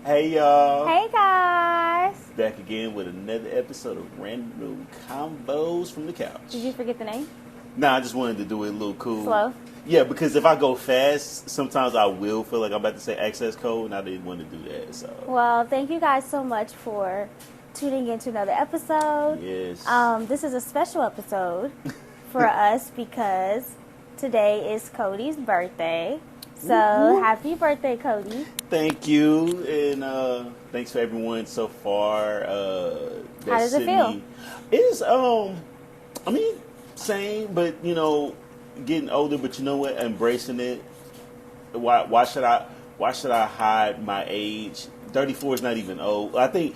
Hey y'all. Hey guys. Back again with another episode of Random Convos from the couch. Did you forget the name? Nah, I just wanted to do it a little cool. Slow? Yeah, because if I go fast, sometimes I will feel like I'm about to say access code, and I didn't want to do that. So. Well, thank you guys so much for tuning in to another episode. Yes. This is a special episode for us because today is Cody's birthday. So, happy birthday, Cody. Thank you, and thanks for everyone so far. How does it feel? It's I mean, same, but getting older. But you know what? Embracing it. Why should I hide my age? 34 is not even old. I think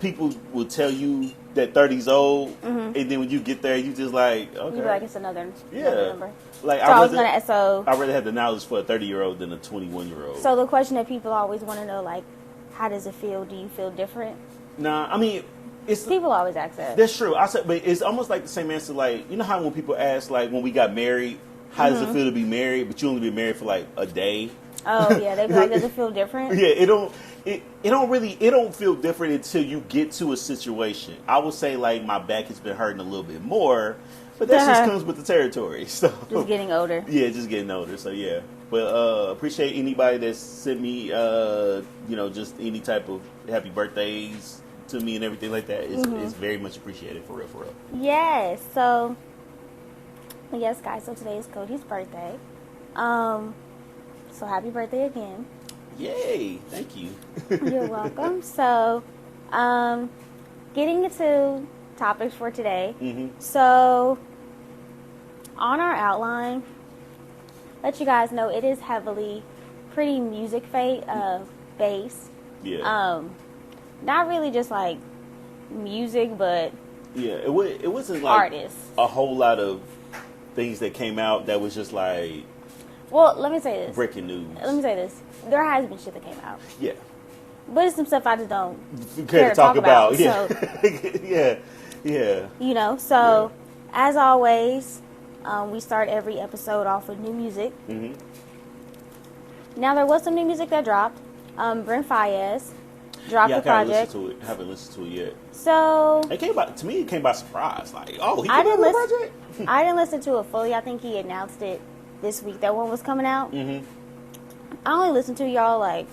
people will tell you that 30 is old, and then when you get there, you just like, okay, You like it's another number. Like So I rather have the knowledge for a 30-year-old than a 21-year-old. So the question that people always want to know, like, how does it feel? Do you feel different? Nah, I mean, People always ask that. That's true. I said, but it's almost like the same answer. Like, you know how when people ask, like, when we got married, how does it feel to be married? But you only been married for like a day. Oh yeah, they be like, does it feel different? Yeah, it don't feel different until you get to a situation. I would say like my back has been hurting a little bit more, but that just comes with the territory. So Just getting older. Yeah, just getting older. So yeah, but appreciate anybody that sent me just any type of happy birthdays to me and everything like that. It's very much appreciated, for real, for real. Yes. So yes, guys. So today is Cody's birthday. So happy birthday again. Yay! Thank you. You're welcome. So, getting into topics for today. So, on our outline, let you guys know it is heavily pretty music based. Yeah. Not really just like music, but yeah. It wasn't like artists. A whole lot of things that came out that was just like. Well, let me say this. Breaking news. Let me say this. There has been shit that came out. Yeah. But it's some stuff I just don't care to talk about. Yeah. So, yeah. So as always, we start every episode off with new music. Now, there was some new music that dropped. Brent Fayez dropped the project. Haven't listened to it yet. So it came by surprise. Like, oh, he I did didn't a listen. project. I didn't listen to it fully. I think he announced it this week that one was coming out. I only listened to y'all like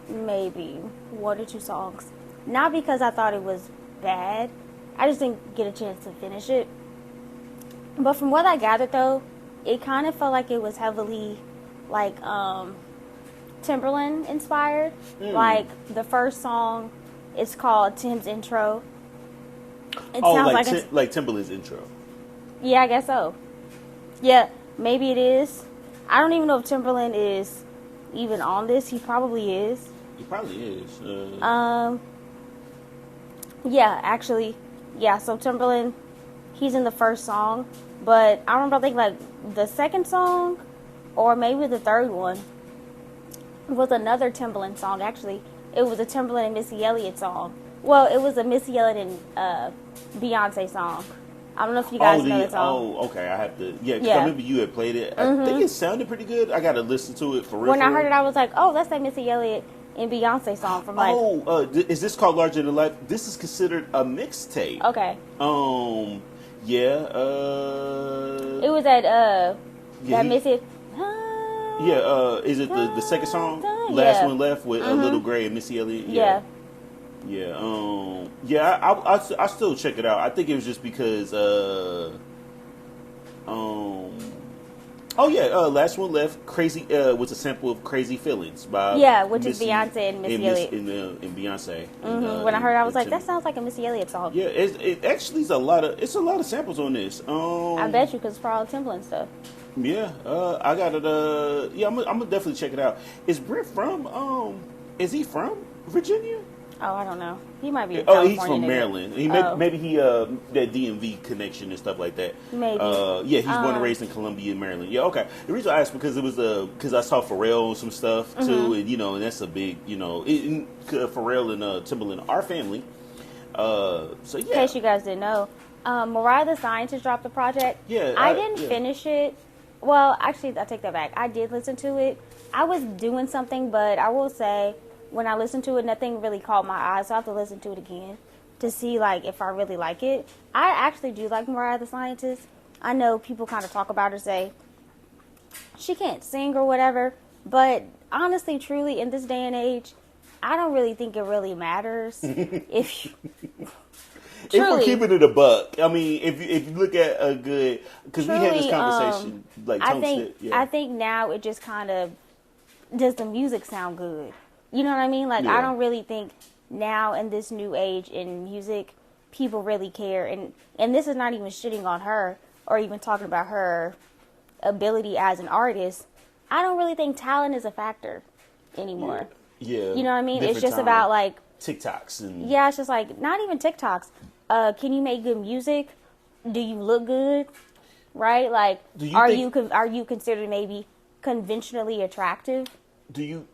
maybe one or two songs. Not because I thought it was bad. I just didn't get a chance to finish it. But from what I gathered though, it kind of felt like it was heavily like Timberland inspired. Like the first song is called Tim's Intro. It sounds like Timberland's intro. Yeah, I guess so. Yeah, maybe it is. I don't even know if Timberland is even on this. He probably is. He probably is. Yeah, actually. Yeah, so Timberland, he's in the first song. But I remember, I think, like, the second song, or maybe the third one, was another Timberland song. Actually, it was a Timberland and Missy Elliott song. Well, it was a Missy Elliott and Beyonce song. I don't know if you guys know that song. Oh, okay. I have to. Yeah, because I remember you had played it. I think it sounded pretty good. I got to listen to it for real. When I heard it, I was like, oh, that's that Missy Elliott and Beyonce song from like. Is this called Larger Than Life? This is considered a mixtape. Okay. Yeah. It was that Missy. Yeah. Is it the second song? Last One Left with Little Gray and Missy Elliott. Yeah. I still check it out. I think it was just because Last One Left Crazy was a sample of Crazy Feelings by which is Beyonce and Missy Elliott and Beyonce. When I heard it, I was like, that sounds like a Missy Elliott song. Yeah, it actually is a lot of samples on this. I bet you, because it's probably Timberland stuff. Yeah, I got it. I'm gonna definitely check it out. Is Brent from? Is he from Virginia? Oh, I don't know. He might be a California he's from Maryland. Maybe he that DMV connection and stuff like that. Maybe. He's born and raised in Columbia, Maryland. Yeah, okay. The reason I asked because it was because I saw Pharrell some stuff too, and and that's a big Pharrell and Timberland, our family. So yeah. In case you guys didn't know, Mariah the Scientist dropped the project. Yeah, I didn't finish it. Well, actually, I take that back. I did listen to it. I was doing something, but I will say when I listened to it, nothing really caught my eye, so I have to listen to it again to see like if I really like it. I actually do like Mariah the Scientist. I know people kind of talk about her, say she can't sing or whatever, but honestly, truly, in this day and age, I don't really think it really matters if you, If we're truly, keeping it a buck, I mean, if you look at a good, because we had this conversation, like I Tone think said, yeah. I think now it just kind of, does the music sound good? You know what I mean? Like, Yeah. I don't really think now in this new age in music, people really care. And this is not even shitting on her or even talking about her ability as an artist. I don't really think talent is a factor anymore. Yeah. You know what I mean? Different It's just time. about like, TikToks and yeah, it's just like, not even TikToks. Can you make good music? Do you look good? Right? Like, Do you are think- you considered maybe conventionally attractive?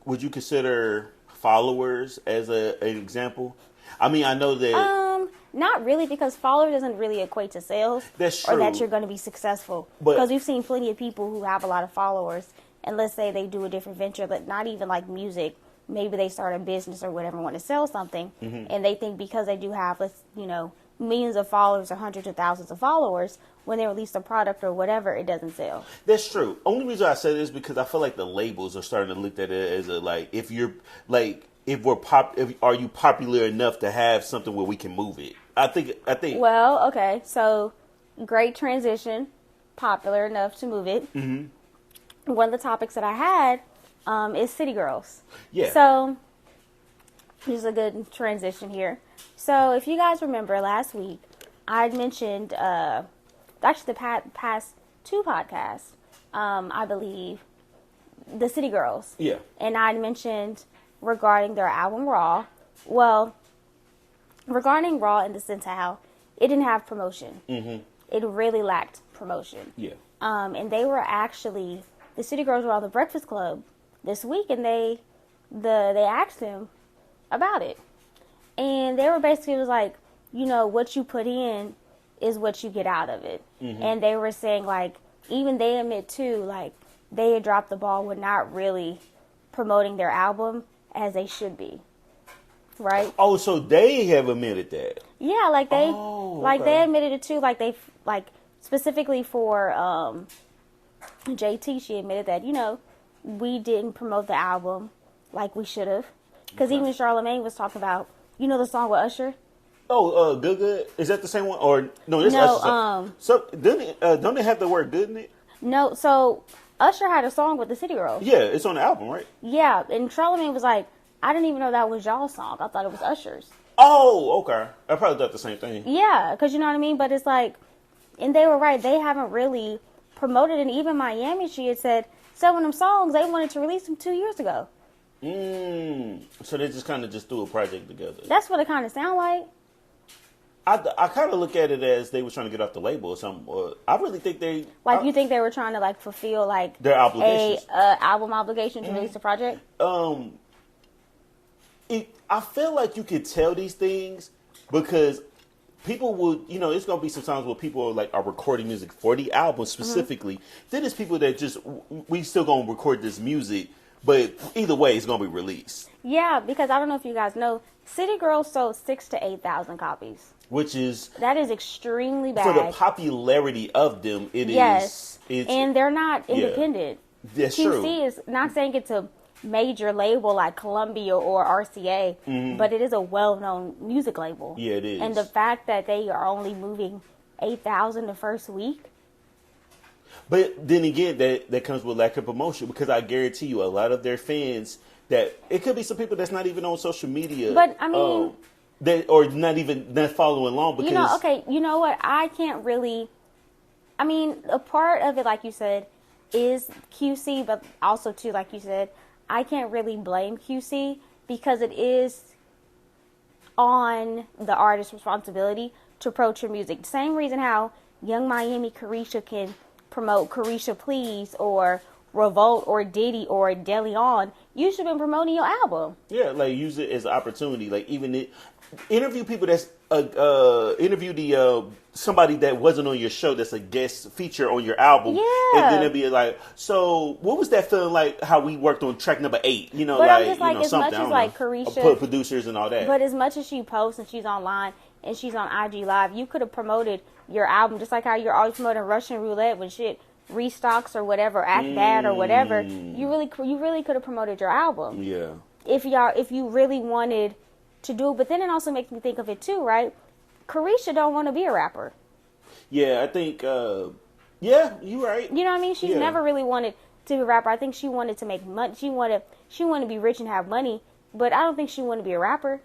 would you consider followers as an example? I mean, I know that Not really, because followers doesn't really equate to sales. That's Or that true. you're going to be successful. But- Because we've seen plenty of people who have a lot of followers, and let's say they do a different venture, but not even like music. Maybe they start a business or whatever, want to sell something, Mm-hmm. and they think because they do have, millions of followers or hundreds of thousands of followers, when they release a product or whatever, it doesn't sell. that's true. Only reason I say this is because I feel like the labels are starting to look at it as a like, if you're like, are you popular enough to have something where we can move it? I think. Well, okay, so great transition, popular enough to move it. Mm-hmm. One of the topics that I had is City Girls. Yeah. So this is a good transition here. So if you guys remember last week, I mentioned actually the past two podcasts, I believe, the City Girls. Yeah. And I mentioned regarding their album Raw. Well, regarding Raw in the sense how it didn't have promotion. Mm-hmm. It really lacked promotion. Yeah. And they were actually, the City Girls were on the Breakfast Club this week, and they asked them about it. And they were basically was like, what you put in is what you get out of it. Mm-hmm. And they were saying, like, even they admit too, like, they had dropped the ball with not really promoting their album as they should be. Right? Oh, so they have admitted that. Yeah, like they okay. they admitted it too, like they like specifically for JT, she admitted that, we didn't promote the album like we should have. Because even Charlamagne was talking about, the song with Usher? Oh, Good Good? Is that the same one? Or no, this No, Usher song. So don't they have the word good in it? No, so Usher had a song with the City Girls. Yeah, it's on the album, right? Yeah, and Charlamagne was like, I didn't even know that was y'all's song. I thought it was Usher's. Oh, okay. I probably thought the same thing. Yeah, because you know what I mean? But it's like, and they were right. They haven't really promoted it. And even Miami, she had said, some of them songs, they wanted to release them 2 years ago. So they just kind of just threw a project together. That's what it kind of sound like. I kind of look at it as they were trying to get off the label or something. Or I really think they... Like, you think they were trying to, like, fulfill, like... Their obligations. A album obligation to release the project? I feel like you could tell these things because people would, it's going to be some times where people are recording music for the album specifically. Then there's people that just, we still going to record this music, but either way, it's going to be released. Yeah, because I don't know if you guys know, City Girls sold 6,000 to 8,000 copies. Which is... That is extremely bad. For the popularity of them, it is... Yes. It's, and they're not independent. That's QC true. is not saying it's a major label like Columbia or RCA, but it is a well-known music label. Yeah, it is. And the fact that they are only moving 8,000 the first week. But then again, that comes with lack of promotion because I guarantee you a lot of their fans, that it could be some people that's not even on social media. But, I mean... or not following along because... you know what? I can't really... I mean, a part of it, like you said, is QC, but also, too, like you said, I can't really blame QC because it is on the artist's responsibility to approach your music. Same reason how Young Miami Carisha can promote Carisha Please or Revolt or Diddy or DeLeon, you should have been promoting your album. Yeah, like use it as an opportunity. Like interview people that's interview the somebody that wasn't on your show that's a guest feature on your album. Yeah, and then it'd be like, so what was that feeling like? How we worked on track number 8? You know, but like I'm just like, as much as like Carisha, producers and all that. But as much as she posts and she's online and she's on IG Live, you could have promoted your album just like how you're always promoting Russian Roulette when shit restocks or whatever, Act Bad or whatever. You really could have promoted your album. Yeah. If you really wanted to do it, but then it also makes me think of it too, right? Carisha don't want to be a rapper. Yeah, I think. Yeah, you're right. You know what I mean? She's never really wanted to be a rapper. I think she wanted to make money. She wanted to be rich and have money, but I don't think she wanted to be a rapper.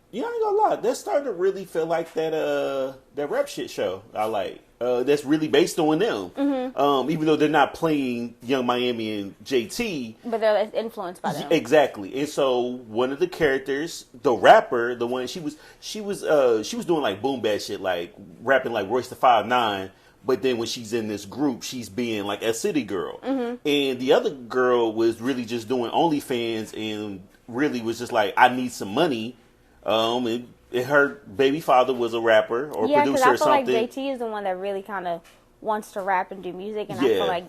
Yeah, I ain't gonna lie. That's starting to really feel like that rap shit show I like. That's really based on them. Mm-hmm. Even though they're not playing Young Miami and JT. But they're influenced by them. Exactly. And so one of the characters, the rapper, the one she was doing like boom bap shit, like rapping like Royce the 5'9". But then when she's in this group, she's being like a city girl. Mm-hmm. And the other girl was really just doing OnlyFans and really was just like, I need some money. And her baby father was a rapper or producer or something. Yeah, because I feel like JT is the one that really kind of wants to rap and do music, and I feel like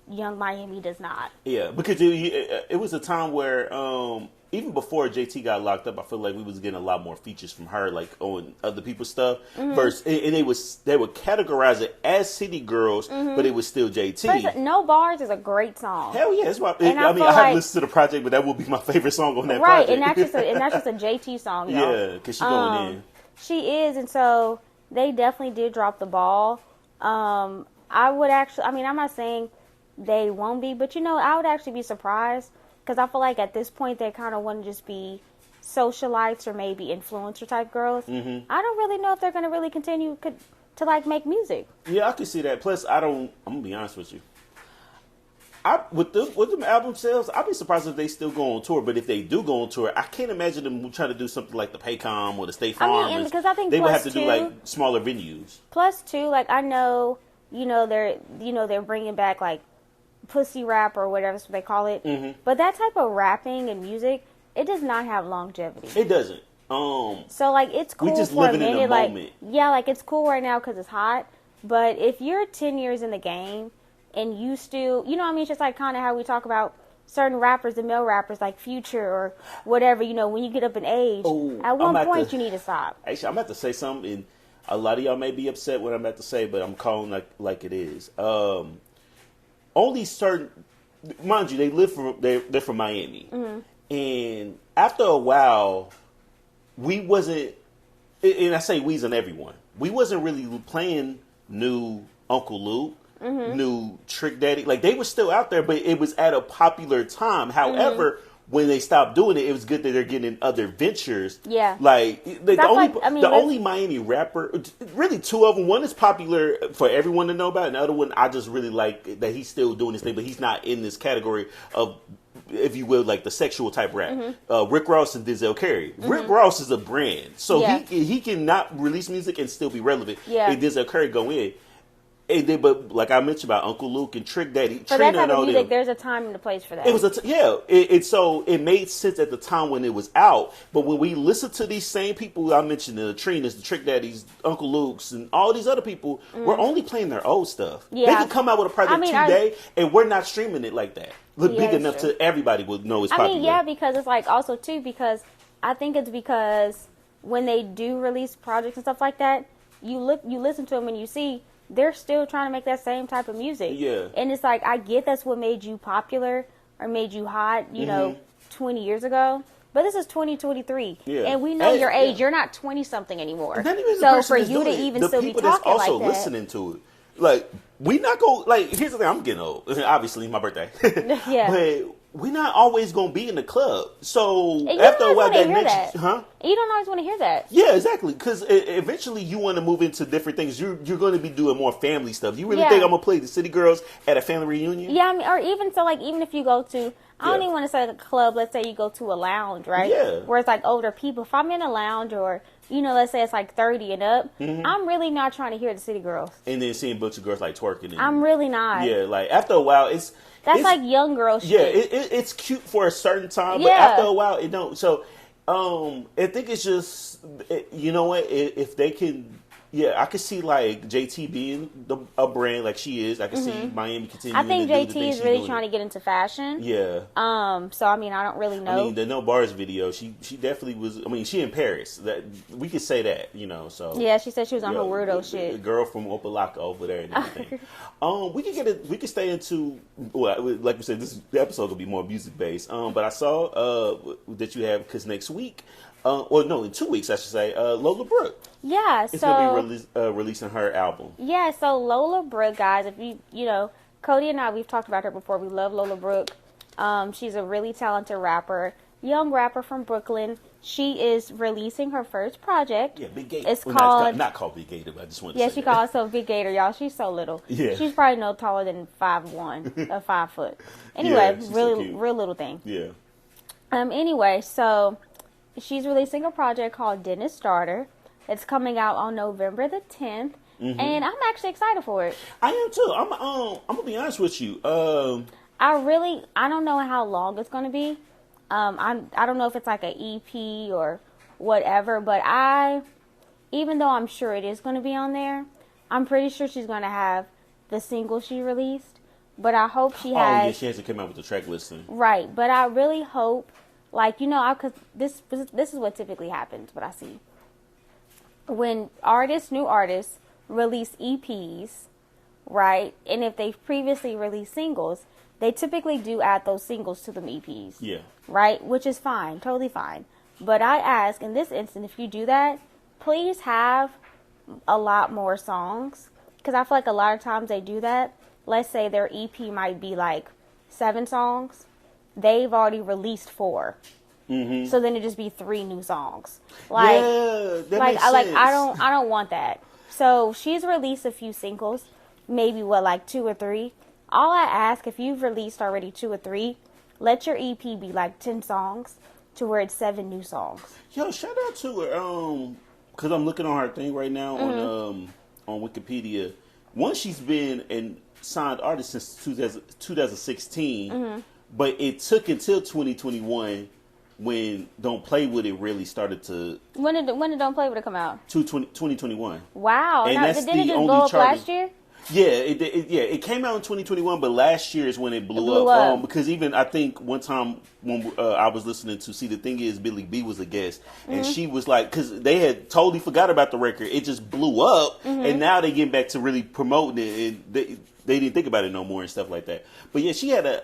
Young Miami does not. Yeah, because it was a time where even before JT got locked up, I feel like we was getting a lot more features from her, like on other people's stuff. Mm-hmm. And they would categorize it as City Girls, but it was still JT. First, No Bars is a great song. Hell yeah, that's why. I haven't listened to the project, but that will be my favorite song on that project. Right, and that's just a JT song. Yeah, because she's going in. She is, and so they definitely did drop the ball. I would actually, I'm not saying they won't be, but I would actually be surprised. Because I feel like at this point they kind of want to just be socialites or maybe influencer type girls. Mm-hmm. I don't really know if they're going to really continue to like make music. Yeah, I can see that. Plus, I'm going to be honest with you. With them album sales, I'd be surprised if they still go on tour. But if they do go on tour, I can't imagine them trying to do something like the Paycom or the State Farm. Because I think they would have to do like smaller venues. Plus, too, like I know, they're bringing back like pussy rap or whatever they call it. Mm-hmm. But that type of rapping and music, it does not have longevity. It doesn't. So like it's cool we just for living a minute. In a moment. Like it's cool right now because it's hot. But if you're 10 years in the game and you still, it's just like kind of how we talk about certain rappers, the male rappers like Future or whatever. When you get up in age, at one point you need to stop. Actually, I'm about to say something, and a lot of y'all may be upset what I'm about to say, but I'm calling like it is. Only certain, mind you, they're from Miami, and after a while, we wasn't, and I say we's and everyone, we wasn't really playing new Uncle Luke, new Trick Daddy, like they were still out there, but it was at a popular time. However, when they stopped doing it, it was good that they're getting in other ventures. Yeah, like the only Miami rapper, really two of them. One is popular for everyone to know about, and the other one I just really like that he's still doing his thing, but he's not in this category of, if you will, like the sexual type rap. Rick Ross and Denzel Curry. Rick Ross is a brand, so he cannot release music and still be relevant. Yeah, and Denzel Curry go in. But like I mentioned about Uncle Luke and Trick Daddy, for Trina that type and all of music, them, there's a time and a place for that. It was so it made sense at the time when it was out. But when we listen to these same people I mentioned, the Trinas, the Trick Daddies, Uncle Luke's, and all these other people, we're only playing their old stuff. Yeah. They can come out with a project today, and we're not streaming it like that. Big enough to everybody would know it's popular. Because it's like also too, because I think it's because when they do release projects and stuff like that, you listen to them and you see they're still trying to make that same type of music. Yeah. And it's like, I get that's what made you popular or made you hot, 20 years ago. But this is 2023. Yeah. And we know your age. Yeah. You're not 20-something anymore. So for you to even still be talking like that. The people that's also listening to it. Like, we not going, like, here's the thing, I'm getting old. Obviously, my birthday. Yeah. But we're not always going to be in the club. So after a while, you don't always want to hear that. Yeah, exactly. Because eventually you want to move into different things. You're going to be doing more family stuff. You really think I'm going to play the City Girls at a family reunion? Yeah, or even if you go to, I don't even want to say like a club. Let's say you go to a lounge, right? Yeah. Where it's like older people. If I'm in a lounge or, let's say it's like 30 and up, I'm really not trying to hear the City Girls. And then seeing a bunch of girls like twerking. And, I'm really not. Yeah, like after a while, That's like young girl shit. Yeah, it's cute for a certain time, but Yeah. after a while, it don't. So, I think it's just, you know what, if they can. Yeah, I could see like JT being a brand like she is. I could see Miami continuing. I think to do the JT things is really she's trying to get into fashion. Yeah. So I mean, I don't really know. I mean, the No Bars video, she definitely was. I mean, she in Paris. That we could say that, So Yeah, she said she was on her weirdo shit. The girl from Opalaka over there and everything. We could stay into, well, like we said, the episode will be more music based. But I saw that you have, because next week. In 2 weeks, I should say, Lola Brooke. Yeah, it's going to be releasing her album. Yeah, so Lola Brooke, guys, if you Cody and I, we've talked about her before. We love Lola Brooke. She's a really talented rapper, young rapper from Brooklyn. She is releasing her first project. Yeah, Big Gator. It's called... not called Big Gator, but I just wanted to say she calls herself Big Gator, y'all. She's so little. Yeah. She's probably no taller than 5'1", or 5 foot. Anyway, real little thing. Yeah. Anyway, so... she's releasing a project called Dennis Starter. It's coming out on November the 10th, and I'm actually excited for it. I am too. I'm gonna be honest with you. I don't know how long it's gonna be. I don't know if it's like an EP or whatever, but even though I'm sure it is gonna be on there, I'm pretty sure she's gonna have the single she released. But I hope she has. Oh yeah, she hasn't come out with the track listing. Right, but I really hope. Like, because this is what typically happens, what I see. When new artists, release EPs, right, and if they've previously released singles, they typically do add those singles to them EPs. Yeah. Right, which is fine, totally fine. But I ask, in this instance, if you do that, please have a lot more songs. Because I feel like a lot of times they do that. Let's say their EP might be like 7 songs. They've already released 4. So then it just be 3 new songs. Like, yeah, that makes sense. I don't want that. So she's released a few singles, maybe 2 or 3. All I ask, if you've released already 2 or 3, let your EP be like 10 songs to where it's 7 new songs. Yo, shout out to her. Because I'm looking on her thing right now on Wikipedia. One, she's been a signed artist since 2016, but it took until 2021 when Don't Play With It really started to... When did Don't Play With It come out? 2021. Wow. And that's didn't it the just only blow up charting. last year? Yeah, it came out in 2021, but last year is when it blew up. Because even, I think, one time when I was listening to, the thing is, Billy B was a guest, and she was like, because they had totally forgot about the record, it just blew up, and now they get back to really promoting it, and they didn't think about it no more and stuff like that. But yeah, she had a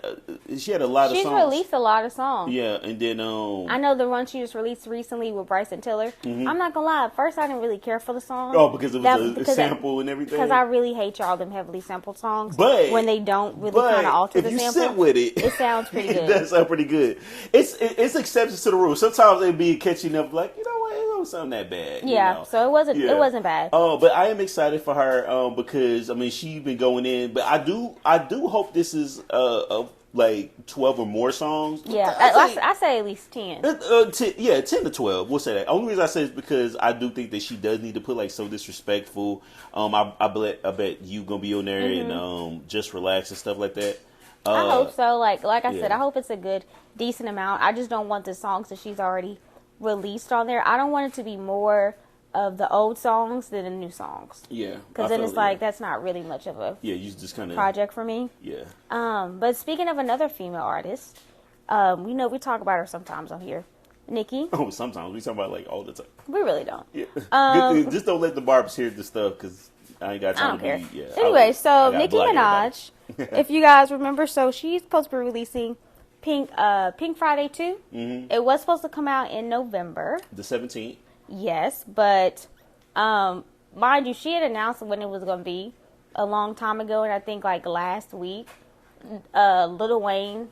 lot of songs. She's released a lot of songs. Yeah, and then I know the one she just released recently with Bryson Tiller. I'm not gonna lie, at first I didn't really care for the song. Oh, because it was a sample and everything. Because I really hate all them heavily sampled songs. But when they don't really kind of alter the sample, if you sit with it, it sounds pretty good. It does sound pretty good. It's exceptions to the rule. Sometimes they be catching up, like, you know what, it don't sound that bad. Yeah, so it wasn't bad. Oh, but I am excited for her because I mean she's been going in, but I do hope this is like 12 or more songs. Yeah, I say at least 10. 10 to 12. We'll say that. Only reason I say is because I do think that she does need to put like So Disrespectful. I bet you gonna be on there and Just Relax and stuff like that. I hope so. Like I said, I hope it's a good, decent amount. I just don't want the songs that she's already released on there. I don't want it to be more of the old songs than the new songs. Yeah. Because then it's like, that's not really much of a you just kind of project for me. Yeah. But speaking of another female artist, we know we talk about her sometimes on here. Nikki. Oh, sometimes. We talk about like all the time. We really don't. Yeah. Just don't let the barbers hear the stuff because I ain't got time to care. Yeah, anyway, so Nicki Minaj, if you guys remember, so she's supposed to be releasing Pink Friday 2. It was supposed to come out in November. The 17th. Yes, but mind you, she had announced when it was going to be a long time ago, and I think like last week, Lil Wayne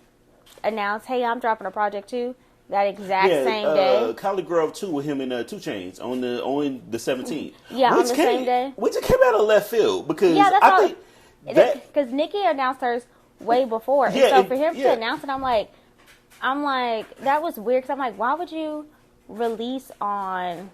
announced, "Hey, I'm dropping a project too." That exact same day. College Grove 2 with him and 2 Chainz on the 17th. Yeah, on the same day. Which it came out of left field because I think because Nicki announced hers way before. And so for him to announce it, I'm like, I'm like, that was weird. Because I'm like, why would you release on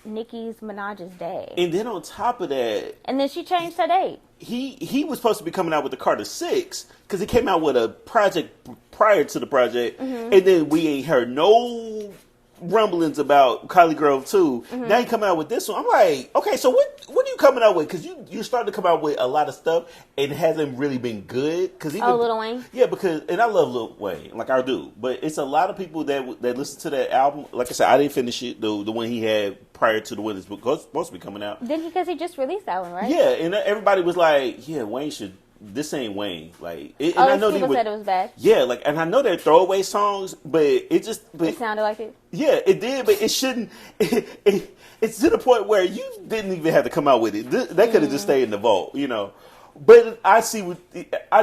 Nicki Minaj's day? And then on top of that, And then she changed her date. he was supposed to be coming out with the Carter 6 because he came out with a project prior to the project, and then we ain't heard no rumblings about Kylie Grove 2. Now you coming out with this one. I'm like, okay, so what are you coming out with? Because you started to come out with a lot of stuff and it hasn't really been good. Cause even, Lil Wayne? Yeah, because, and I love Lil Wayne, like I do, but it's a lot of people that listen to that album. Like I said, I didn't finish it, the one he had prior to the one that's supposed to be coming out. Because he just released that one, right? Yeah, and everybody was like, yeah, Wayne should. This ain't Wayne. Like, and I know people said it was bad. Yeah, like, and I know they're throwaway songs, but it just. But, it sounded like it. Yeah, it did, but it shouldn't. It's to the point where you didn't even have to come out with it. That could have just stayed in the vault, you know. But I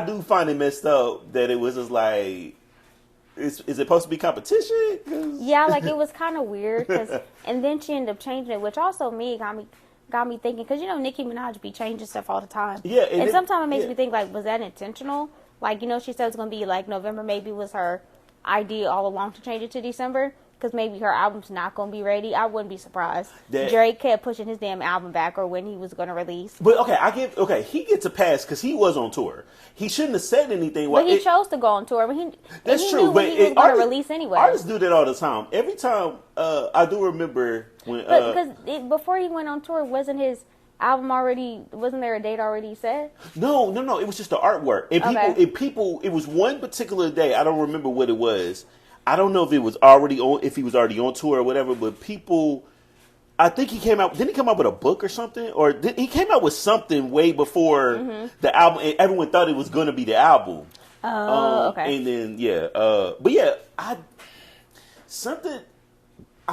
do find it messed up that it was just like, is it supposed to be competition? Yeah, like it was kind of weird. And then she ended up changing it, which also got me thinking, because Nicki Minaj be changing stuff all the time. Yeah, and sometimes it makes me think, like, was that intentional? Like, she said it's going to be like November maybe was her idea all along to change it to December, because maybe her album's not going to be ready. I wouldn't be surprised. Drake kept pushing his damn album back or when he was going to release. But he gets a pass because he was on tour. He shouldn't have said anything. But he chose to go on tour. That's he true. Knew but he was going to release anyway. Artists do that all the time. Every time, I do remember when. Because before he went on tour, wasn't his album already? Wasn't there a date already set? No. It was just the artwork. And people, it was one particular day. I don't remember what it was. I don't know if he was already on tour or whatever. But people, I think he came out. Didn't he come out with a book or something? Or he came out with something way before the album? And everyone thought it was going to be the album. Oh, okay. And then but yeah, I'm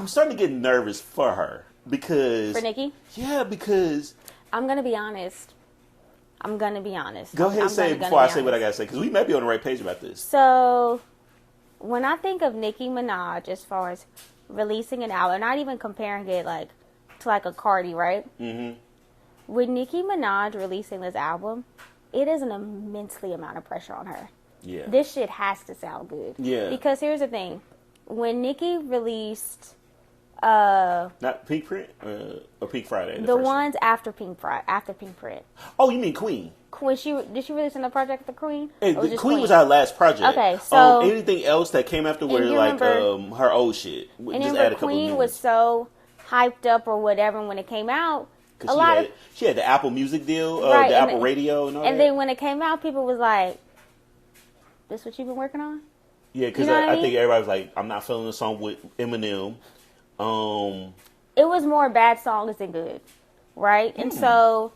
starting to get nervous for her because for Nicki. Yeah, because I'm gonna be honest. Go ahead and say it before I say what I gotta say, because we might be on the right page about this. So, when I think of Nicki Minaj, as far as releasing an album, not even comparing it to a Cardi, right? Mm-hmm. With Nicki Minaj releasing this album, it is an immensely amount of pressure on her. Yeah. This shit has to sound good. Yeah. Because here's the thing. When Nicki released not Pink Print or Pink Friday? The ones after Pink Print. Oh, you mean Queen? Did she release in the project The Queen? The Queen was our last project. Okay, so anything else that came after were her old shit. And just add a Queen was so hyped up or whatever when it came out. She had the Apple Music deal, right, the Apple Radio and all that. And then when it came out, people was like, "This what you've been working on?" Yeah, because I think everybody was like, "I'm not feeling the song with Eminem." It was more bad songs than good, right? And so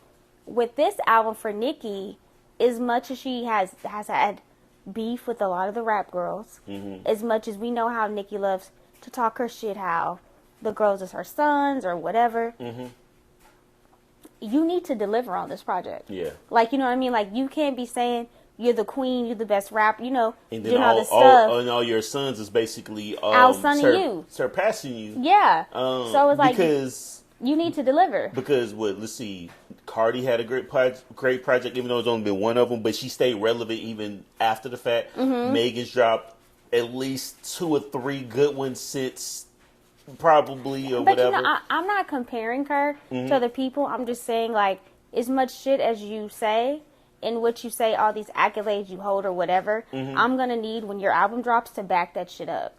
with this album for Nicki, as much as she has had beef with a lot of the rap girls, as much as we know how Nicki loves to talk her shit, how the girls is her sons or whatever, you need to deliver on this project. Yeah. Like, you know what I mean? Like, you can't be saying you're the queen, you're the best rapper, and then doing all this stuff. And all your sons is basically outsunning you. Surpassing you. Yeah. So it's like, because you need to deliver. Because let's see, Cardi had a great project, even though it's only been one of them, but she stayed relevant even after the fact. Megan's dropped at least 2 or 3 good ones since probably or but whatever. I'm not comparing her to other people. I'm just saying, like, as much shit as you say and what you say, all these accolades you hold or whatever, I'm gonna need when your album drops to back that shit up.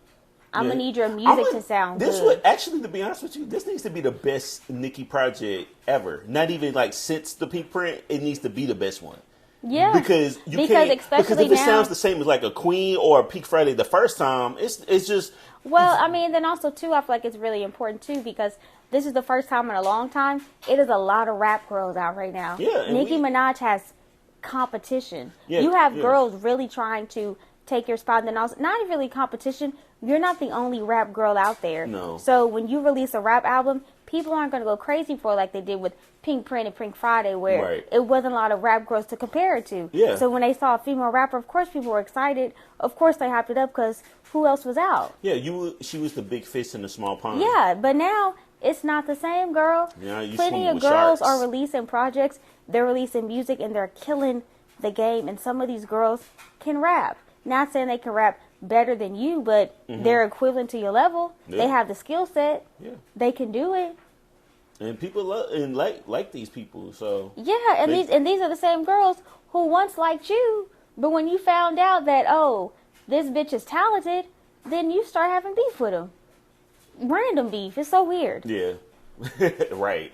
I'm gonna need your music to sound good. Actually, to be honest with you, this needs to be the best Nicki project ever. Not even like since the Pink Print, it needs to be the best one. Yeah, because if it sounds the same as like a Queen or a Pink Friday the first time, it's just. Well, I mean, then also too, I feel like it's really important too because this is the first time in a long time. It is a lot of rap girls out right now. Yeah, Nicki Minaj has competition. Yeah, you have girls really trying to take your spot. And then also, not even really competition. You're not the only rap girl out there. No. So when you release a rap album, people aren't going to go crazy for it like they did with Pink Print and Pink Friday, where it wasn't a lot of rap girls to compare it to. Yeah. So when they saw a female rapper, of course people were excited. Of course they hyped it up because who else was out? Yeah, she was the big fish in the small pond. Yeah, but now it's not the same, girl. Yeah, plenty of girls are releasing projects. They're releasing music and they're killing the game. And some of these girls can rap. Not saying they can rap better than you, but they're equivalent to your level. Yeah. They have the skill set. Yeah. They can do it. And people love and like these people. So Yeah, and these are the same girls who once liked you, but when you found out that, oh, this bitch is talented, then you start having beef with them. Random beef. It's so weird. Yeah. Right.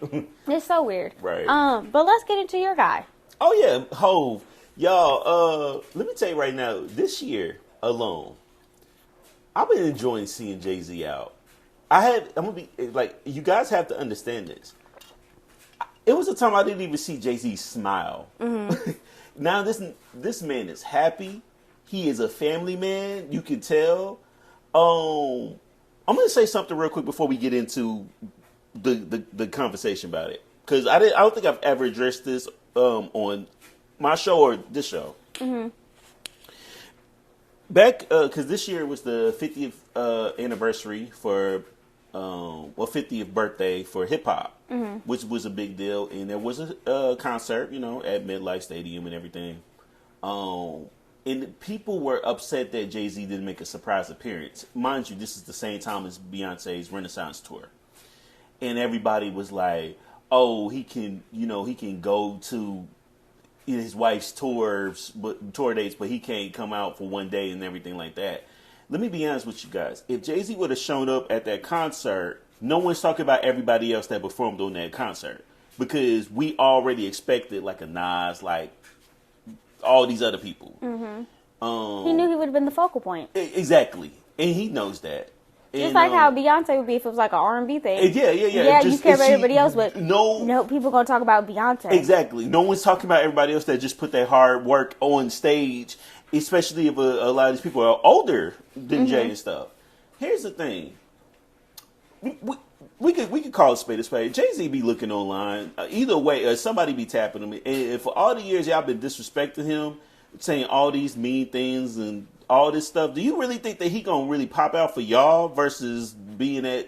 It's so weird. Right. But let's get into your guy. Oh yeah, Hove. Y'all, let me tell you right now, this year alone, I've been enjoying seeing Jay-Z out. I'm gonna be like, you guys have to understand this. It was a time I didn't even see Jay-Z smile. Now this man is happy. He is a family man. You can tell. I'm gonna say something real quick before we get into the conversation about it, because I don't think I've ever addressed this on my show or this show. Back, because this year was the 50th anniversary for, 50th birthday for hip hop, which was a big deal, and there was a concert, at MetLife Stadium and everything. And people were upset that Jay-Z didn't make a surprise appearance. Mind you, this is the same time as Beyonce's Renaissance tour, and everybody was like, "Oh, he can go to his wife's tour dates, but he can't come out for one day and everything like that." Let me be honest with you guys. If Jay-Z would have shown up at that concert, no one's talking about everybody else that performed on that concert, because we already expected like a Nas, like all these other people. He knew he would have been the focal point. Exactly. And he knows that. Just like how Beyonce would be if it was like an R&B thing. Yeah. Yeah, you care about everybody else, but no, people going to talk about Beyonce. Exactly. No one's talking about everybody else that just put their hard work on stage, especially if a lot of these people are older than Jay and stuff. Here's the thing. We could call it spade a spade. Jay-Z be looking online. Either way, somebody be tapping him. And for all the years y'all been disrespecting him, saying all these mean things and all this stuff, do you really think that he gonna really pop out for y'all versus being in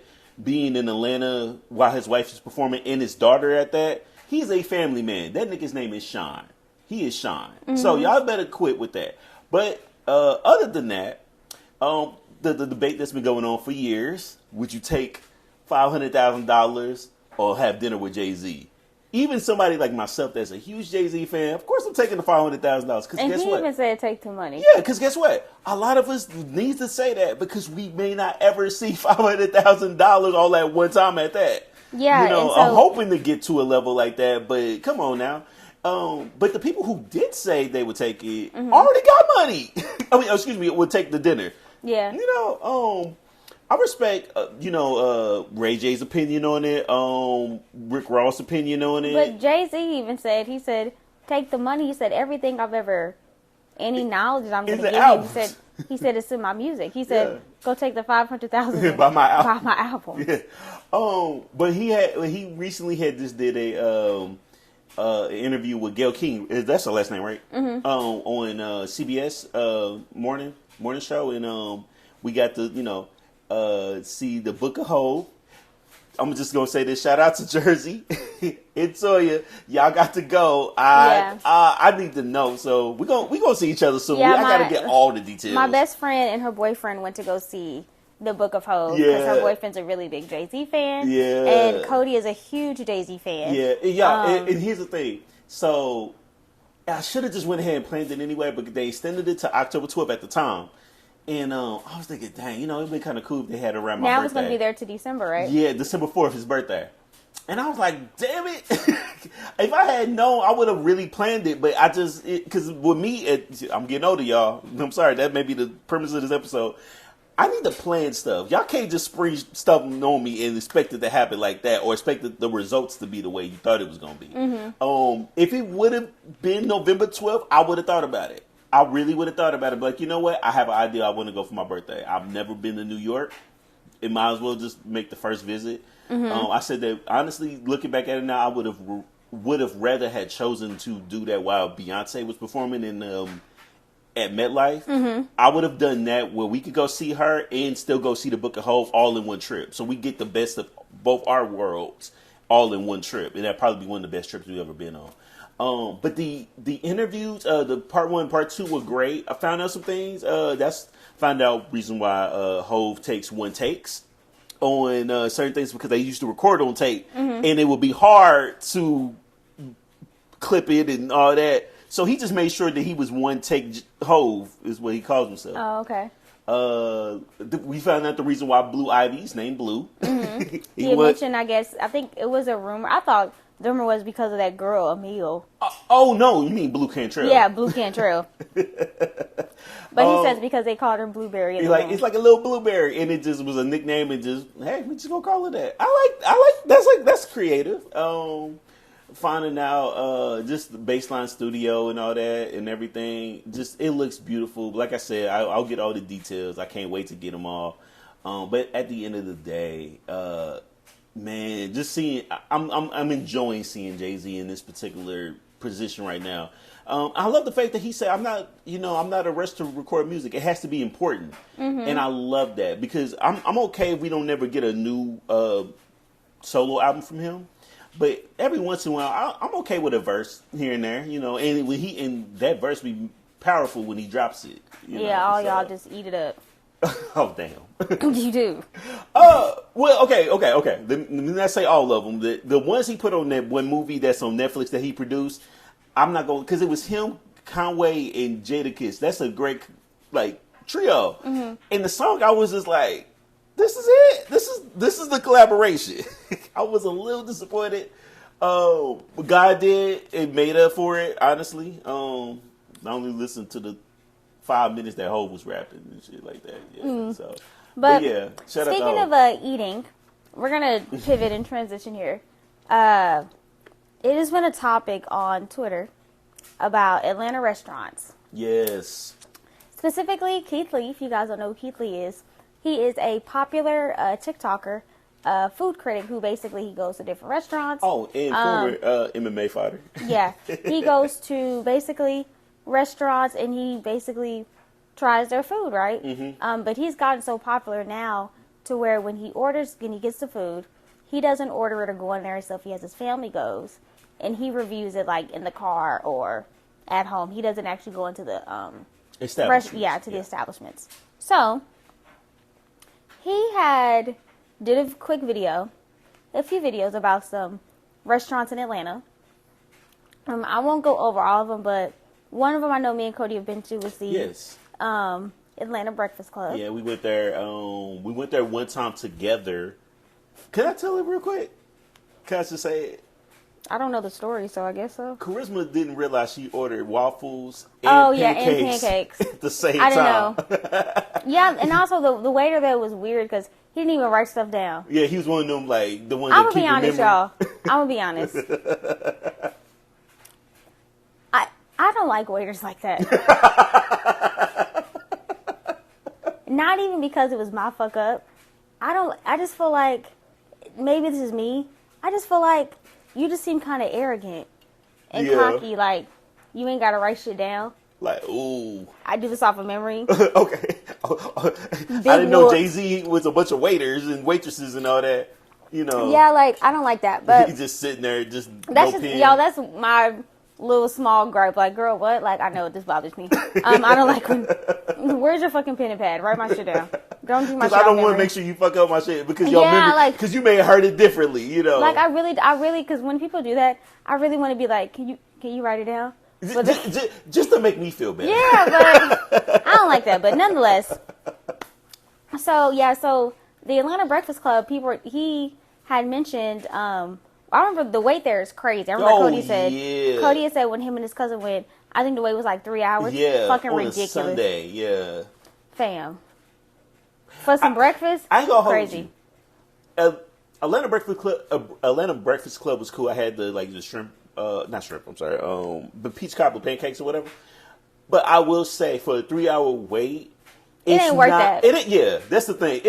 Atlanta while his wife is performing and his daughter at that? He's a family man. That nigga's name is Sean. He is Sean. So y'all better quit with that. But other than that, the debate that's been going on for years, would you take $500,000 or have dinner with Jay-Z? Even somebody like myself that's a huge Jay-Z fan, of course I'm taking the $500,000. Because guess what? And he even said take the money. Yeah, because guess what? A lot of us need to say that because we may not ever see $500,000 all at one time at that. Yeah, I'm hoping to get to a level like that, but come on now. But the people who did say they would take it already got money. Would take the dinner. Yeah. I respect, Ray J's opinion on it, Rick Ross' opinion on it. But Jay-Z even said, take the money. He said, everything I've ever, any knowledge I'm going to give you, he said, it's in my music. He said, go take the $500,000 buy my album. Buy my album. Yeah. But he recently did a interview with Gayle King. That's her last name, right? On CBS morning show, and we got to see the Book of Hov. I'm just gonna say this: shout out to Jersey and Toya. Y'all got to go. I need to know. So we gonna see each other soon. I gotta get all the details. My best friend and her boyfriend went to go see the Book of Hov because her boyfriend's a really big Jay-Z fan. Yeah, and Cody is a huge Jay-Z fan. Yeah. And here's the thing. So I should have just went ahead and planned it anyway, but they extended it to October 12th at the time. And I was thinking, dang, it'd be kind of cool if they had it around my birthday. Now it's going to be there to December, right? Yeah, December 4th, his birthday. And I was like, damn it. If I had known, I would have really planned it. But because with me, I'm getting older, y'all. I'm sorry, that may be the premise of this episode. I need to plan stuff. Y'all can't just spring stuff on me and expect it to happen like that, or expect the results to be the way you thought it was going to be. If it would have been November 12th, I would have thought about it. I really would have thought about it. But like, you know what? I have an idea I want to go for my birthday. I've never been to New York. It might as well just make the first visit. I said that, honestly, looking back at it now, I would have rather had chosen to do that while Beyonce was performing at MetLife. I would have done that where we could go see her and still go see the Book of Hov all in one trip. So we get the best of both our worlds all in one trip. And that'd probably be one of the best trips we've ever been on. But the interviews, the part one, part two were great. I found out some things. Found out reason why Hove takes one takes on certain things, because they used to record on tape, and it would be hard to clip it and all that. So he just made sure that he was one take Hove, is what he calls himself. Oh, okay. We found out the reason why Blue Ivy's named Blue. He mentioned, I think it was a rumor. I thought the rumor was because of that girl, Emil. Oh, no, you mean Blue Cantrell. Yeah, Blue Cantrell. But he says because they called her Blueberry. It's like a little blueberry, and it just was a nickname, and just, hey, we just gonna call it that. That's creative. Finding out just the baseline studio and all that and everything, just it looks beautiful. Like I said, I'll get all the details. I can't wait to get them all. But at the end of the day, man, just seeing, I'm enjoying seeing Jay-Z in this particular position right now. I love the fact that he said, I'm not a rush to record music. It has to be important. And I love that, because I'm okay if we don't never get a new solo album from him. But every once in a while, I'm okay with a verse here and there, and when that verse be powerful when he drops it. Y'all just eat it up. Oh, damn. You do. Well, okay. Let me not say all of them. The ones he put on that one movie that's on Netflix that he produced, I'm not going, because it was him, Conway, and Jadakiss. That's a great, trio. And the song, I was just like, this is it. This is the collaboration. I was a little disappointed. But God did. It made up for it, honestly. I only listened to the 5 minutes that Hov was rapping and shit like that. Yeah. But yeah, shout out to speaking of eating, we're gonna pivot and transition here. It has been a topic on Twitter about Atlanta restaurants. Yes. Specifically, Keith Lee. If you guys don't know who Keith Lee is, he is a popular TikToker, food critic who basically he goes to different restaurants. Oh, and former MMA fighter. Yeah, he goes to basically restaurants and he basically tries their food, right? But he's gotten so popular now to where when he gets the food, he doesn't order it or go in there and stuff. He has his family goes and he reviews it in the car or at home. He doesn't actually go into the establishments. The establishments. So he did a quick video, a few videos about some restaurants in Atlanta. I won't go over all of them, but one of them I know me and Cody have been to was the Atlanta Breakfast Club. Yeah, we went there. We went there one time together. Can I tell it real quick? Can I just say it? I don't know the story, so I guess so. Charisma didn't realize she ordered waffles and pancakes at the same time. I didn't know. Yeah, and also the waiter there was weird because he didn't even write stuff down. Yeah, he was one of them, the one I'm that going to be honest, y'all. I'm going to be honest. I don't like waiters like that. Not even because it was my fuck up. I just feel like, maybe this is me, I just feel like you just seem kind of arrogant and cocky, you ain't got to write shit down. Ooh. I do this off of memory. Okay. I didn't know Jay-Z was a bunch of waiters and waitresses and all that, Yeah, I don't like that, but he's just sitting there, that's my little small gripe. Girl, what? I know this bothers me. I don't like where's your fucking pen and pad? Write my shit down. Don't do my shit. Because I don't want to make sure you fuck up my shit because because you may have heard it differently, I really, because when people do that, I really want to be can you write it down? Just to make me feel better. Yeah, but I don't like that. But nonetheless, so the Atlanta Breakfast Club, he had mentioned. I remember the wait there is crazy. I remember Cody had said when him and his cousin went, I think the wait was 3 hours. Yeah, fucking on ridiculous. A Sunday, yeah. Fam, for some breakfast, I ain't gonna crazy. Hold you. Atlanta Breakfast Club was cool. I had the shrimp, not shrimp. I'm sorry, the peach cobbler pancakes or whatever. But I will say for a 3 hour wait, it ain't worth that. Yeah, that's the thing.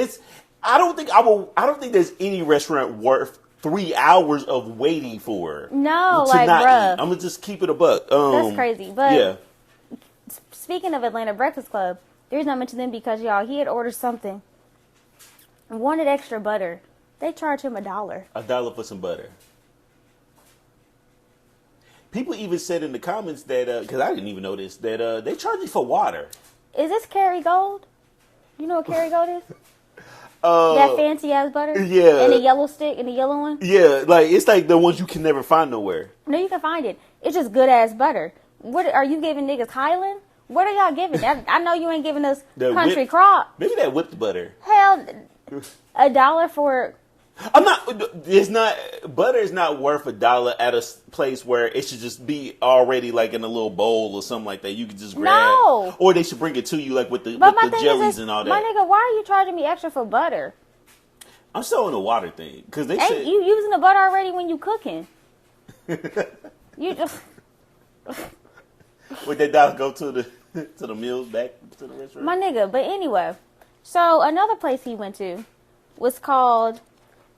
I don't think there's any restaurant worth 3 hours of waiting for. No, bruh. I'm gonna just keep it a buck. That's crazy. But yeah. Speaking of Atlanta Breakfast Club, the reason I mentioned them because he had ordered something, wanted extra butter. They charged him $1. $1 for some butter. People even said in the comments that because I didn't even know this that they charge you for water. Is this Kerrygold? You know what Kerrygold is? That fancy ass butter? Yeah. And the yellow stick and the yellow one? Yeah, like it's like the ones you can never find nowhere. No, you can find it. It's just good ass butter. What are you giving niggas, Highland? What are y'all giving? I know you ain't giving us country crop. Maybe that whipped butter. Hell, $1 for. I'm not. It's not. Butter is not worth $1 at a place where it should just be already like in a little bowl or something like that. You could just grab. No. Or they should bring it to you like with the jellies and all that. My nigga, why are you charging me extra for butter? I'm still on the water thing because they said you using the butter already when you cooking. You just. Would that dollar go to the meals back to the restaurant? My nigga, but anyway. So another place he went to was called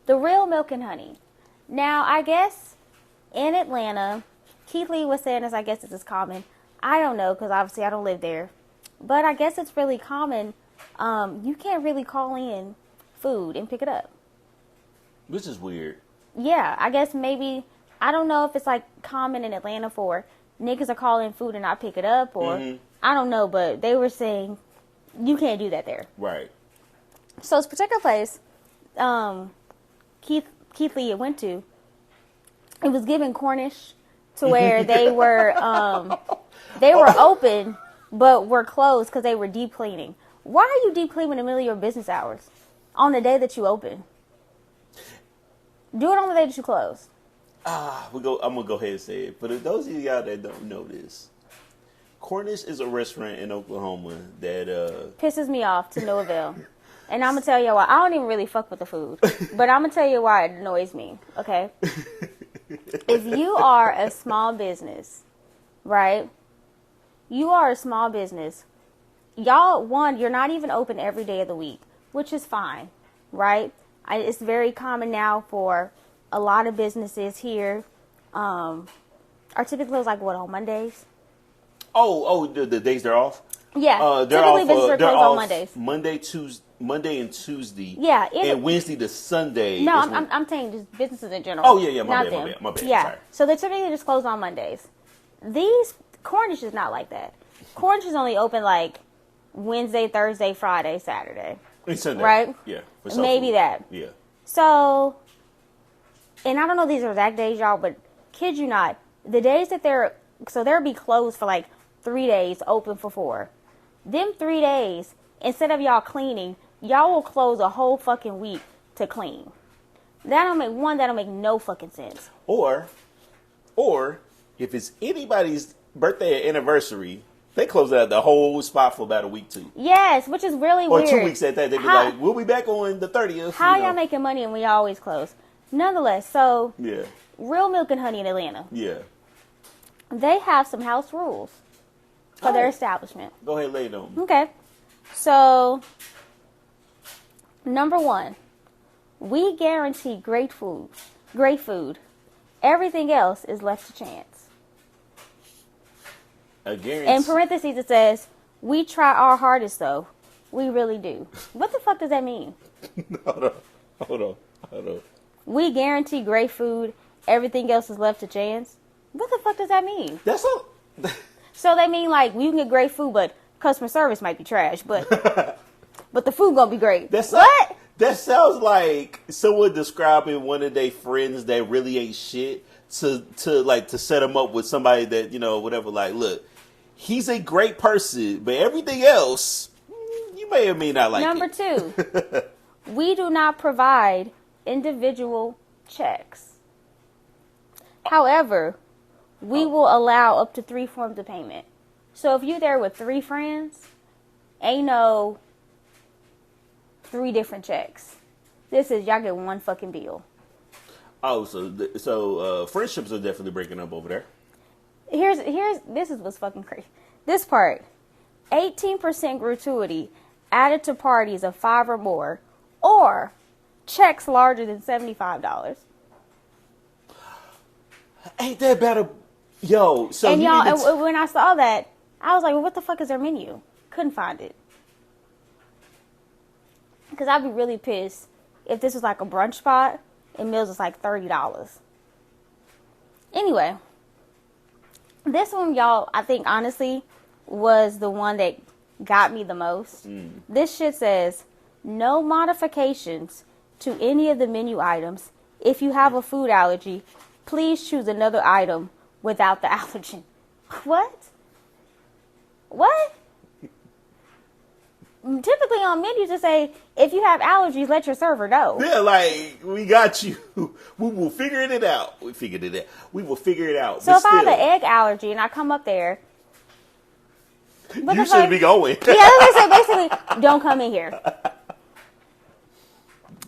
The Real Milk and Honey. Now, I guess in Atlanta, Keith Lee was saying this, I guess this is common. I don't know, because obviously I don't live there. But I guess it's really common. You can't really call in food and pick it up. Which is weird. Yeah, I guess maybe, I don't know if it's like common in Atlanta for niggas are calling food and not pick it up, or I don't know, but they were saying you can't do that there. Right. So this particular place, Keith Lee went to, it was given Cornish to where they were open but were closed because they were deep cleaning. Why are you deep cleaning in the middle of your business hours on the day that you open? Do it on the day that you close. I'm gonna go ahead and say it. But if those of y'all that don't know this, Cornish is a restaurant in Oklahoma that pisses me off to no avail. And I'm gonna tell you why. I don't even really fuck with the food, but I'm gonna tell you why it annoys me. Okay, if you are a small business, right? You are a small business. You're not even open every day of the week, which is fine, right? It's very common now for a lot of businesses here. Are typically closed like what, on Mondays? The days they're off. Yeah, they're typically off. businesses are They're closed off on Mondays. Monday and Tuesday. Yeah, and Wednesday to Sunday. No, I'm saying just businesses in general. Oh yeah, my not bad, them. my bad. Yeah, Sorry. so they're typically just closed on Mondays. These Cornish is not like that. Cornish is only open like Wednesday, Thursday, Friday, Saturday. And Sunday. Right? Yeah. Maybe that. Yeah. So, and I don't know these are exact days, y'all, but kid you not, the days that they'll be closed for like 3 days, open for 4. Them 3 days, instead of y'all cleaning, y'all will close a whole fucking week to clean. That'll make no fucking sense. Or if it's anybody's birthday or anniversary, they close out the whole spot for about a week too. Yes, which is really or weird. Or 2 weeks at that. They'd be like, we'll be back on the 30th. How y'all making money and we always close? Nonetheless, so yeah. Real Milk and Honey in Atlanta. Yeah. They have some house rules for their establishment. Go ahead, lay it on me. Okay. So, number 1, we guarantee great food. Great food. Everything else is left to chance. A guarantee. In parentheses, it says, we try our hardest, though. We really do. What the fuck does that mean? Hold on. We guarantee great food. Everything else is left to chance. What the fuck does that mean? That's all. So they mean like you can get great food, but customer service might be trash, but the food gonna be great. What? That sounds like someone describing one of their friends that really ain't shit to set them up with somebody that, whatever, like, look, he's a great person, but everything else, you may or may not like. Number 2, we do not provide individual checks. However, we will allow up to 3 forms of payment. So if you're there with 3 friends, ain't no 3 different checks. This is y'all get one fucking bill. Oh, so friendships are definitely breaking up over there. This is what's fucking crazy. This part, 18% gratuity added to parties of 5 or more, or checks larger than $75. Ain't that better? Yo, so and y'all, and when I saw that, I was like, well, what the fuck is their menu? Couldn't find it. Because I'd be really pissed if this was like a brunch spot and meals was like $30. Anyway, This one, y'all, I think honestly was the one that got me the most. This shit says no modifications to any of the menu items. If you have a food allergy, please choose another item without the allergen. What? Typically on menus it say, if you have allergies, let your server know. Yeah, like, we got you. We will figure it out. We figured it out. We will figure it out. So if I have an egg allergy and I come up there, you shouldn't be going. Yeah, they say basically, don't come in here.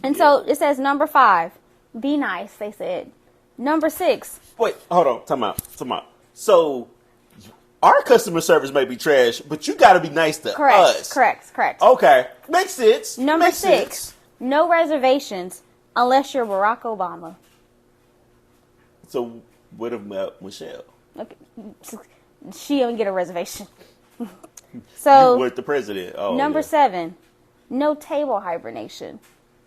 And so it says number 5, be nice, they said. Number 6. Wait, hold on. Time out. So, our customer service may be trash, but you got to be nice to us. Correct. Okay. Makes sense. Number 6, no reservations unless you're Barack Obama. So, what about Michelle? Okay. She don't get a reservation. So, with the president. Oh, number 7, no table hibernation.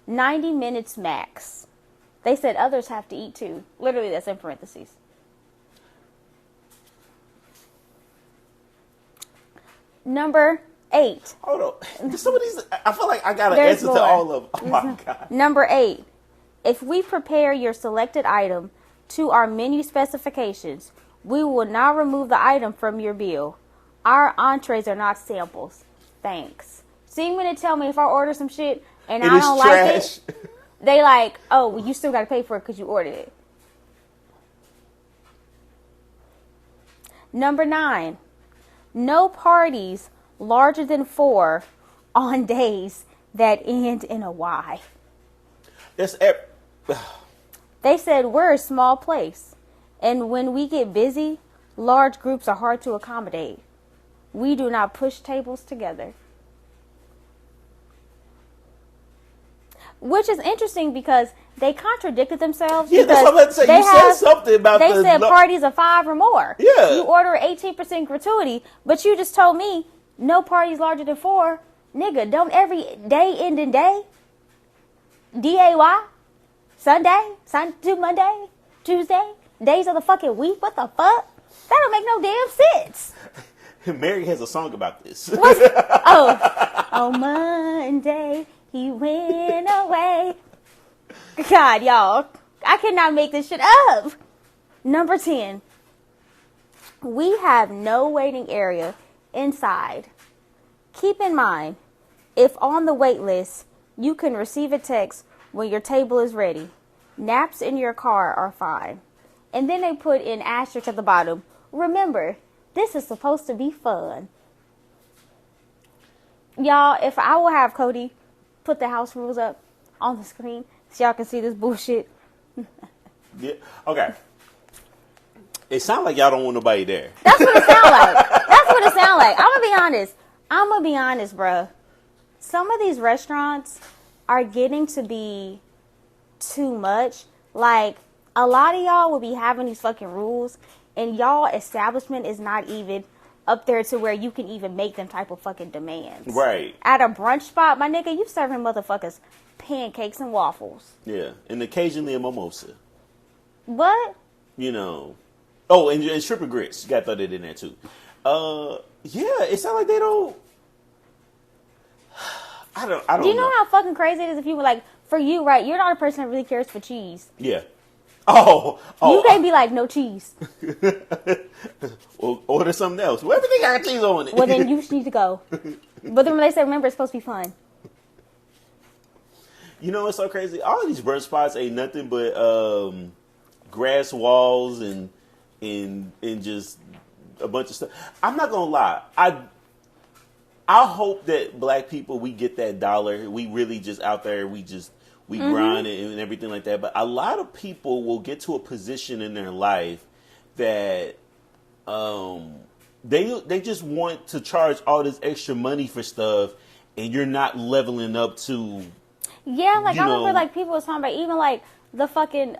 90 minutes max. They said others have to eat too. Literally, that's in parentheses. Number 8. Hold on. Some of these, I feel like I got an There's answer more. to all of them. Oh, my God. Number 8. If we prepare your selected item to our menu specifications, we will not remove the item from your bill. Our entrees are not samples. Thanks. See, when they tell me if I order some shit and I don't like it, they like, oh, well, you still got to pay for it because you ordered it. Number 9. No parties larger than 4 on days that end in a Y. They said we're a small place, and when we get busy, large groups are hard to accommodate. We do not push tables together. Which is interesting because they contradicted themselves. Yeah, that's what I'm about to say. You said something about They said parties of 5 or more. Yeah. You order 18% gratuity, but you just told me no parties larger than 4. Nigga, don't every day end in day? D-A-Y? Sunday? Monday? Tuesday? Days of the fucking week? What the fuck? That don't make no damn sense. Mary has a song about this. On Monday, he went away. God, y'all. I cannot make this shit up. Number 10. We have no waiting area inside. Keep in mind, if on the wait list, you can receive a text when your table is ready. Naps in your car are fine. And then they put in asterisk at the bottom. Remember, this is supposed to be fun. Y'all, if I will have Cody put the house rules up on the screen so y'all can see this bullshit. Yeah. Okay. It sounds like y'all don't want nobody there. That's what it sounds like. I'm going to be honest, bruh. Some of these restaurants are getting to be too much. Like, a lot of y'all will be having these fucking rules, and y'all establishment is not even up there to where you can even make them type of fucking demands. Right. At a brunch spot, my nigga, you serving motherfuckers pancakes and waffles. Yeah. And occasionally a mimosa. What? You know. Oh, and shrimp and grits. You got to throw that in there, too. Yeah, it sounds like they don't. I don't Do you know how fucking crazy it is if you were like, for you, right, you're not a person that really cares for cheese. Yeah. Oh. You can't be like, no cheese. Well, order something else. Well, everything got cheese on it. Well, then you need to go. But then when they say, remember, it's supposed to be fun. You know what's so crazy? All of these brunch spots ain't nothing but grass walls and just a bunch of stuff. I'm not gonna lie. I hope that black people, we get that dollar. We really just out there. We grind and everything like that. But a lot of people will get to a position in their life that they just want to charge all this extra money for stuff, and you're not leveling up to. Yeah, like I remember, like people was talking about even like the fucking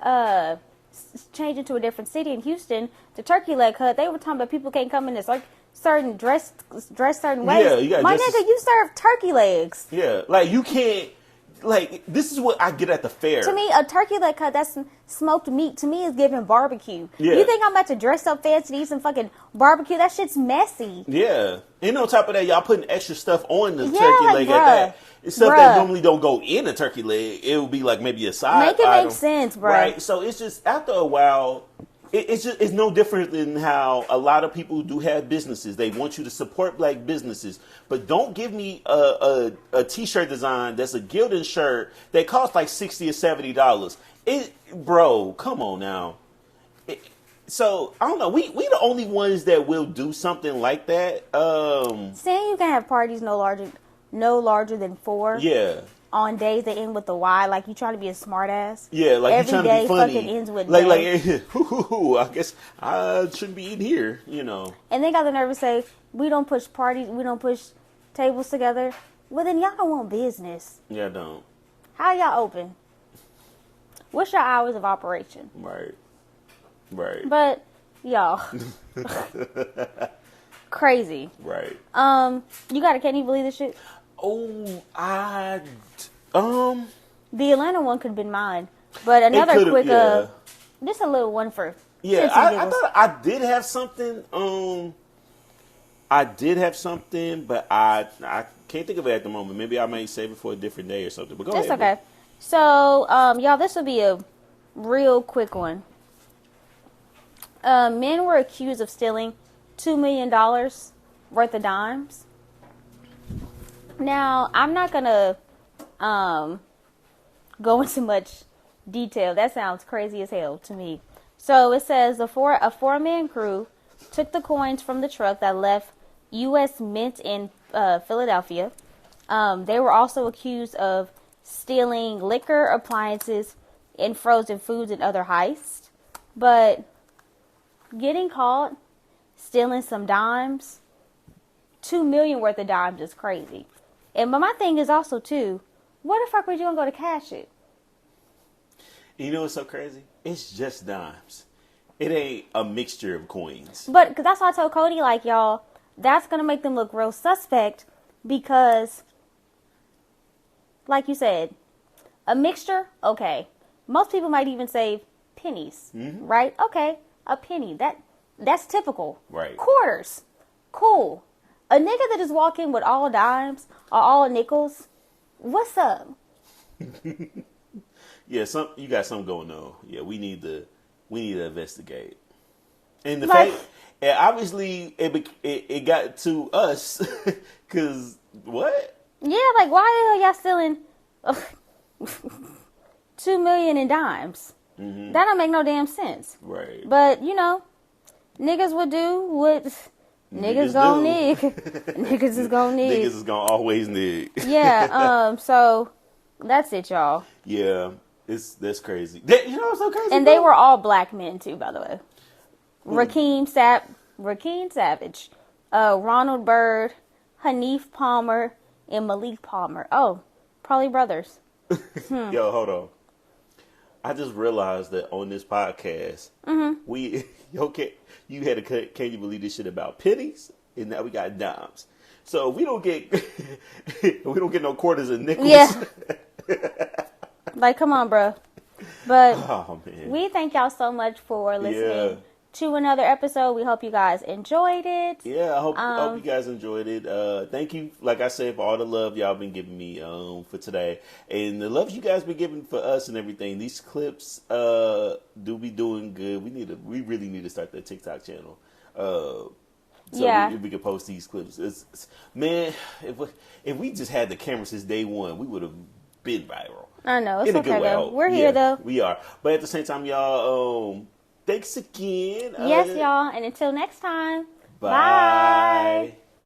changing to a different city in Houston, the turkey leg hut. They were talking about people can't come in this like certain dress certain ways. Yeah, you got my nigga, you serve turkey legs. Yeah, like you can't. like, this is what I get at the fair. To me, a turkey leg cut, that's smoked meat, to me is giving barbecue. Yeah. You think I'm about to dress up fancy to eat some fucking barbecue? That shit's messy. Yeah. And on top of that, y'all putting extra stuff on the Yeah, turkey like, leg bruh. at that. It's stuff Bruh. that normally don't go in a turkey leg. It would be like maybe a side Make it item. make sense, bro. Right. So it's just, after a while, it's no different than how a lot of people do have businesses. They want you to support black businesses, but don't give me a t-shirt design that's a Gildan shirt that costs like $60 or $70. Bro, come on now. So I don't know. We the only ones that will do something like that. Saying you can have parties no larger than 4. Yeah. On days that end with the Y, like you trying to be a smart ass. Yeah, like every you trying day to be funny. fucking ends with like, day. I guess I shouldn't be in here, you know. And they got the nerve to say, we don't push parties, we don't push tables together. Well, then y'all don't want business. Yeah, I don't. How y'all open? What's your hours of operation? Right. But y'all, crazy. Right. You gotta, can you believe this shit? Oh, The Atlanta one could have been mine, but another quick, just a little one for. Yeah, I thought I did have something. But I can't think of it at the moment. Maybe I may save it for a different day or something. But go ahead. That's okay. So, y'all, this will be a real quick one. Men were accused of stealing $2 million worth of dimes. Now, I'm not gonna go into much detail. That sounds crazy as hell to me. So it says a four-man crew took the coins from the truck that left U.S. Mint in Philadelphia. They were also accused of stealing liquor, appliances, and frozen foods and other heists. But getting caught stealing some dimes, $2 million worth of dimes is crazy. But my thing is also too, what the fuck were you gonna go to cash it? You know what's so crazy? It's just dimes. It ain't a mixture of coins. But because that's why I told Cody, like, y'all, that's gonna make them look real suspect because, like you said, a mixture. Okay, most people might even save pennies, right? Okay, a penny. That's typical. Right. Quarters, cool. A nigga that just walk in with all dimes or all nickels, what's up? Yeah, you got something going on. Yeah, we need to investigate. And the fact, obviously, it got to us because what? Yeah, like why the hell y'all stealing $2 million in dimes? That don't make no damn sense. Right. But you know, niggas would do what niggas gonna nig. Niggas is gonna nig. Niggas is gonna always nig. Yeah. So that's it, y'all. Yeah. That's crazy. You know what's so crazy? And they were all black men too, by the way. Rakeem Savage, Ronald Byrd, Hanif Palmer, and Malik Palmer. Oh, probably brothers. Yo, hold on. I just realized that on this podcast, you had a can you believe this shit about pennies, and now we got dimes. So we don't get no quarters and nickels. Yeah. Like, come on, bro. But we thank y'all so much for listening to another episode. We hope you guys enjoyed it. Yeah, I hope you guys enjoyed it. Thank you, like I said, for all the love y'all been giving me for today. And the love you guys been giving for us and everything. These clips do be doing good. We really need to start that TikTok channel. So we can post these clips. Man, if we just had the camera since day one, we would have been viral. I know, it's okay though. We're here though. We are. But at the same time, y'all, thanks again. Yes, y'all. And until next time. Bye.